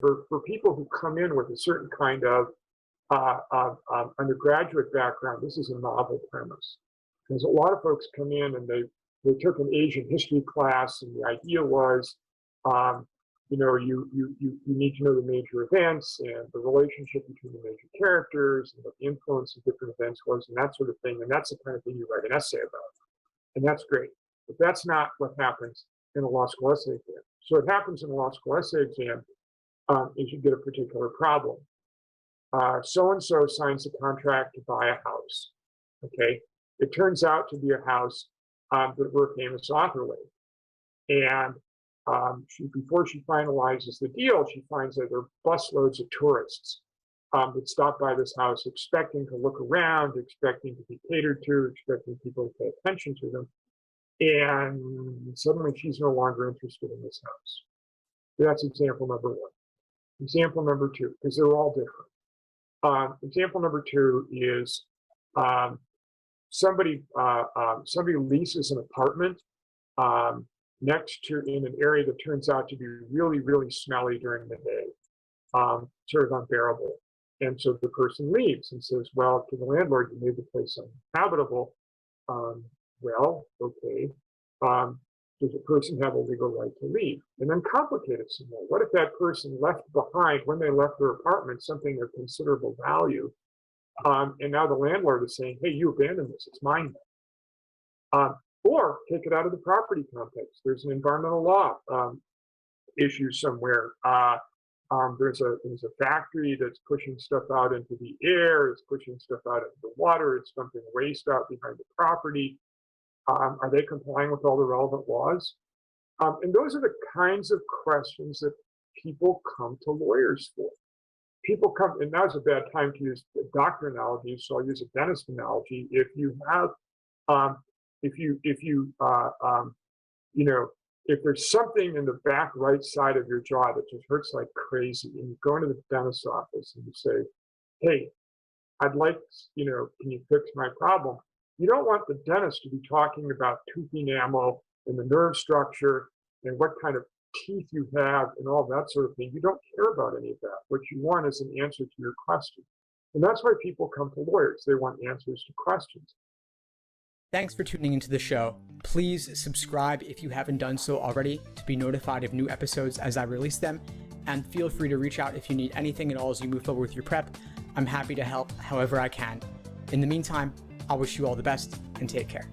For people who come in with a certain kind of undergraduate background, this is a novel premise. Because a lot of folks come in and they took an Asian history class, and the idea was, you need to know the major events and the relationship between the major characters and what the influence of different events was and that sort of thing. And that's the kind of thing you write an essay about. And that's great. But that's not what happens in a law school essay exam. So what happens in a law school essay exam is you get a particular problem. So-and-so signs a contract to buy a house. Okay. It turns out to be a house that her famous author lived. And before she finalizes the deal, she finds that there are busloads of tourists that stop by this house expecting to look around, expecting to be catered to, expecting people to pay attention to them. And suddenly she's no longer interested in this house. That's example number one. Example number two, because they're all different. Example number two is somebody leases an apartment next to in an area that turns out to be really, really smelly during the day, sort of unbearable. And so the person leaves and says, well, to the landlord, you made the place uninhabitable. Well, okay. Does a person have a legal right to leave? And then complicate it some more. What if that person left behind, when they left their apartment, something of considerable value? And now the landlord is saying, hey, you abandoned this, it's mine now. Or take it out of the property complex. There's an environmental law issue somewhere. There's a factory that's pushing stuff out into the air, it's pushing stuff out into the water, it's dumping waste out behind the property. Are they complying with all the relevant laws? And those are the kinds of questions that people come to lawyers for. People come, and now's a bad time to use the doctor analogy, so I'll use a dentist analogy. If you have, if there's something in the back right side of your jaw that just hurts like crazy, and you go into the dentist's office and you say, hey, I'd like, can you fix my problem? You don't want the dentist to be talking about tooth enamel and the nerve structure and what kind of teeth you have and all that sort of thing. You don't care about any of that. What you want is an answer to your question. And that's why people come to lawyers. They want answers to questions. Thanks for tuning into the show. Please subscribe if you haven't done so already to be notified of new episodes as I release them. And feel free to reach out if you need anything at all as you move forward with your prep. I'm happy to help however I can. In the meantime, I'll wish you all the best and take care.